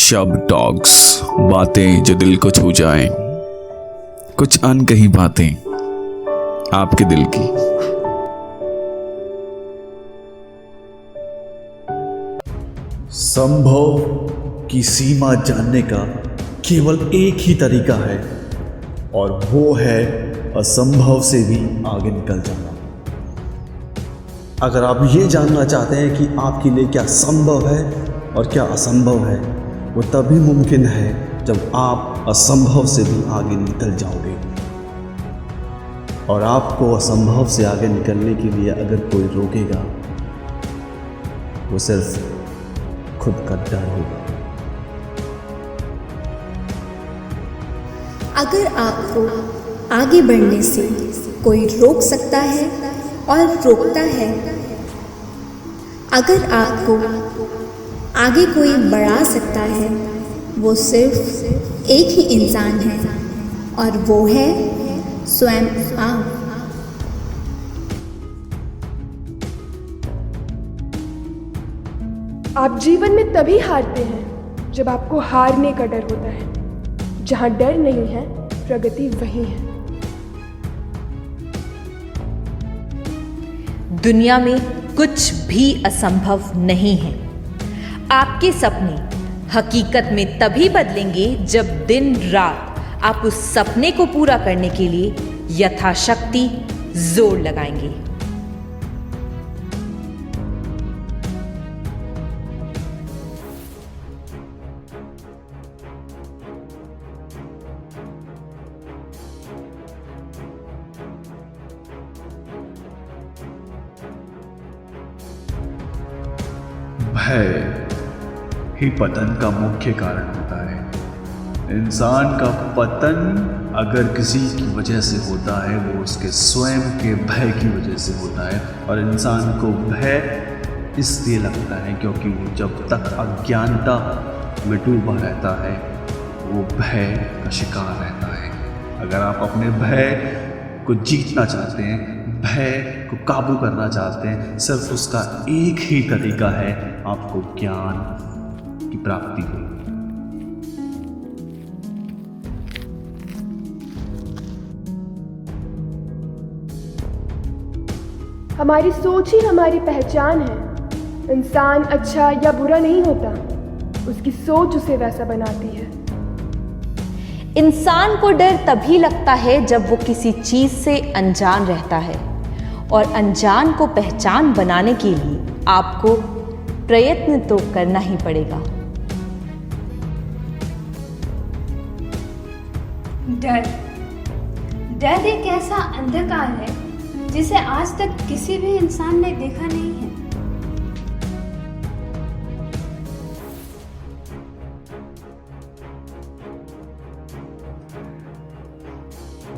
शब्द टॉक्स, बातें जो दिल को छू जाएं, कुछ अनकही बातें आपके दिल की। संभव की सीमा जानने का केवल एक ही तरीका है और वो है असंभव से भी आगे निकल जाना। अगर आप ये जानना चाहते हैं कि आपके लिए क्या संभव है और क्या असंभव है, वो तभी मुमकिन है जब आप असंभव से भी आगे निकल जाओगे। और आपको असंभव से आगे निकलने के लिए अगर कोई रोकेगा, वो सिर्फ खुद का डर होगा। अगर आपको आगे बढ़ने से कोई रोक सकता है और रोकता है, अगर आपको आगे कोई बढ़ा सकता है, वो सिर्फ एक ही इंसान है और वो है स्वयं आप। आप जीवन में तभी हारते हैं जब आपको हारने का डर होता है। जहां डर नहीं है, प्रगति वही है। दुनिया में कुछ भी असंभव नहीं है। आपके सपने हकीकत में तभी बदलेंगे जब दिन रात आप उस सपने को पूरा करने के लिए यथाशक्ति जोर लगाएंगे। भय ही पतन का मुख्य कारण होता है। इंसान का पतन अगर किसी की वजह से होता है, वो उसके स्वयं के भय की वजह से होता है। और इंसान को भय इसलिए लगता है क्योंकि वो जब तक अज्ञानता में डूबा रहता है, वो भय का शिकार रहता है। अगर आप अपने भय को जीतना चाहते हैं, भय को काबू करना चाहते हैं, सिर्फ उसका एक ही तरीका है, आपको ज्ञान की प्राप्ति हो। हमारी सोच ही हमारी पहचान है। इंसान अच्छा या बुरा नहीं होता, उसकी सोच उसे वैसा बनाती है। इंसान को डर तभी लगता है जब वो किसी चीज से अनजान रहता है, और अनजान को पहचान बनाने के लिए आपको प्रयत्न तो करना ही पड़ेगा। डर एक ऐसा अंधकार है जिसे आज तक किसी भी इंसान ने देखा नहीं है।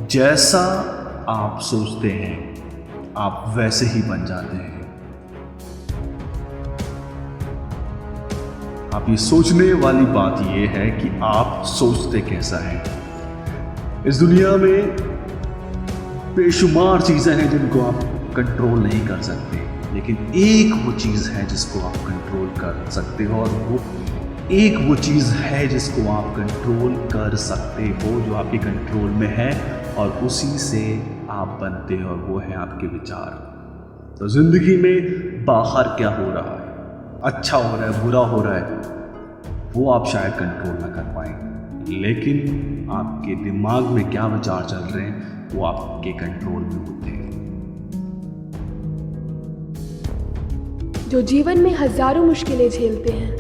जैसा आप सोचते हैं, आप वैसे ही बन जाते हैं। आप ये सोचने वाली बात ये है कि आप सोचते कैसा है। इस दुनिया में बेशुमार चीज़ें हैं जिनको आप कंट्रोल नहीं कर सकते, लेकिन एक वो चीज़ है जिसको आप कंट्रोल कर सकते हो, और वो एक वो चीज़ है जिसको आप कंट्रोल कर सकते हो, जो आपके कंट्रोल में है, और उसी से आप बनते हो, और वो है आपके विचार। तो ज़िंदगी में बाहर क्या हो रहा है, अच्छा हो रहा है, बुरा हो रहा है, वो आप शायद कंट्रोल ना कर पाएं, लेकिन आपके दिमाग में क्या विचार चल रहे हैं, वो आपके कंट्रोल में होते हैं। जो जीवन में हजारों मुश्किलें झेलते हैं,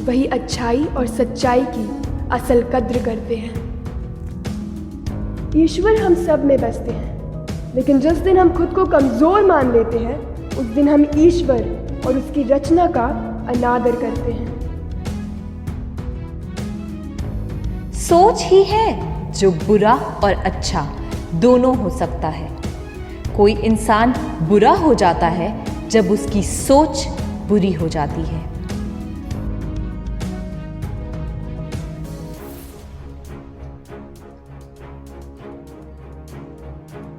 वही अच्छाई और सच्चाई की असल कद्र करते हैं। ईश्वर हम सब में बसते हैं, लेकिन जिस दिन हम खुद को कमजोर मान लेते हैं, उस दिन हम ईश्वर और उसकी रचना का अनादर करते हैं। सोच ही है जो बुरा और अच्छा दोनों हो सकता है। कोई इंसान बुरा हो जाता है जब उसकी सोच बुरी हो जाती है।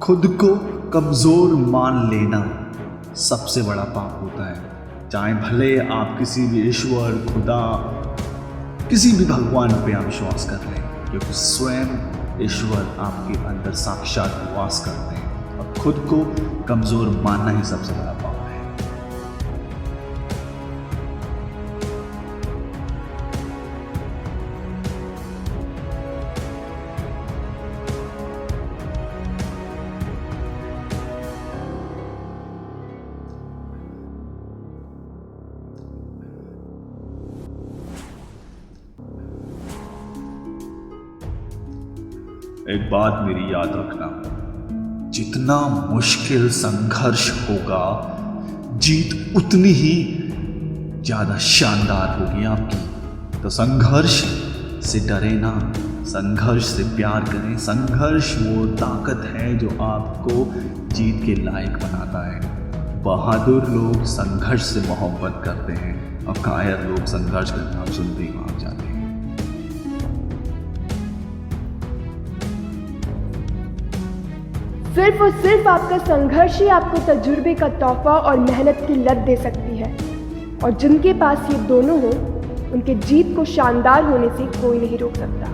खुद को कमजोर मान लेना सबसे बड़ा पाप होता है। चाहे भले आप किसी भी ईश्वर, खुदा, किसी भी भगवान पे आप विश्वास कर लें, क्योंकि स्वयं ईश्वर आपके अंदर साक्षात वास करते हैं और खुद को कमजोर मानना ही सबसे बड़ा पाप है। एक बात मेरी याद रखना, जितना मुश्किल संघर्ष होगा जीत उतनी ही ज्यादा शानदार होगी आपकी। तो संघर्ष से डरे ना, संघर्ष से प्यार करें। संघर्ष वो ताकत है जो आपको जीत के लायक बनाता है। बहादुर लोग संघर्ष से मोहब्बत करते हैं और कायर लोग संघर्ष का नाम सुनते ही भाग जाते हैं। सिर्फ और सिर्फ आपका संघर्ष ही आपको तजुर्बे का तोहफा और मेहनत की लत दे सकती है, और जिनके पास ये दोनों हो उनके जीत को शानदार होने से कोई नहीं रोक सकता।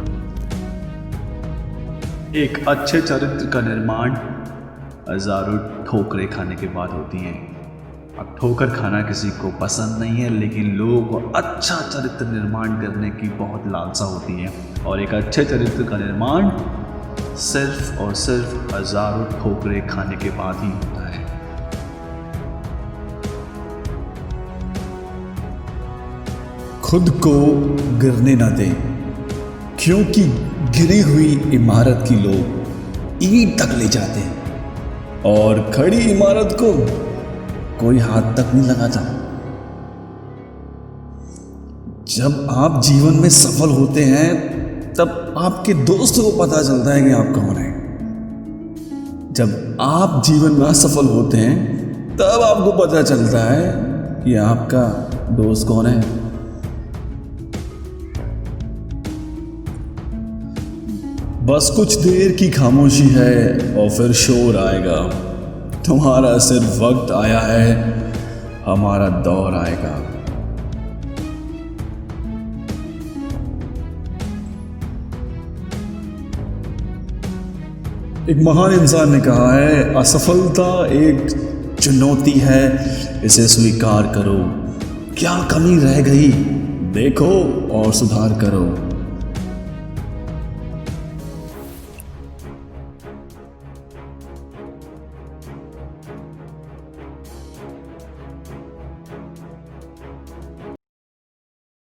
एक अच्छे चरित्र का निर्माण हजारों ठोकरें खाने के बाद होती हैं। अब ठोकर खाना किसी को पसंद नहीं है, लेकिन लोगों को अच्छा चरित्र निर्माण करने की बहुत लालसा होती है, और एक अच्छे चरित्र का निर्माण सिर्फ और सिर्फ हजारों ठोकरें खाने के बाद ही होता है। खुद को गिरने न दें, क्योंकि गिरी हुई इमारत की लोग ईंट तक ले जाते हैं और खड़ी इमारत को कोई हाथ तक नहीं लगाता। जब आप जीवन में सफल होते हैं तब आपके दोस्तों को पता चलता है कि आप कौन हैं। जब आप जीवन में असफल होते हैं तब आपको पता चलता है कि आपका दोस्त कौन है। बस कुछ देर की खामोशी है और फिर शोर आएगा। तुम्हारा सिर्फ वक्त आया है, हमारा दौर आएगा। एक महान इंसान ने कहा है, असफलता एक चुनौती है, इसे स्वीकार करो। क्या कमी रह गई देखो और सुधार करो।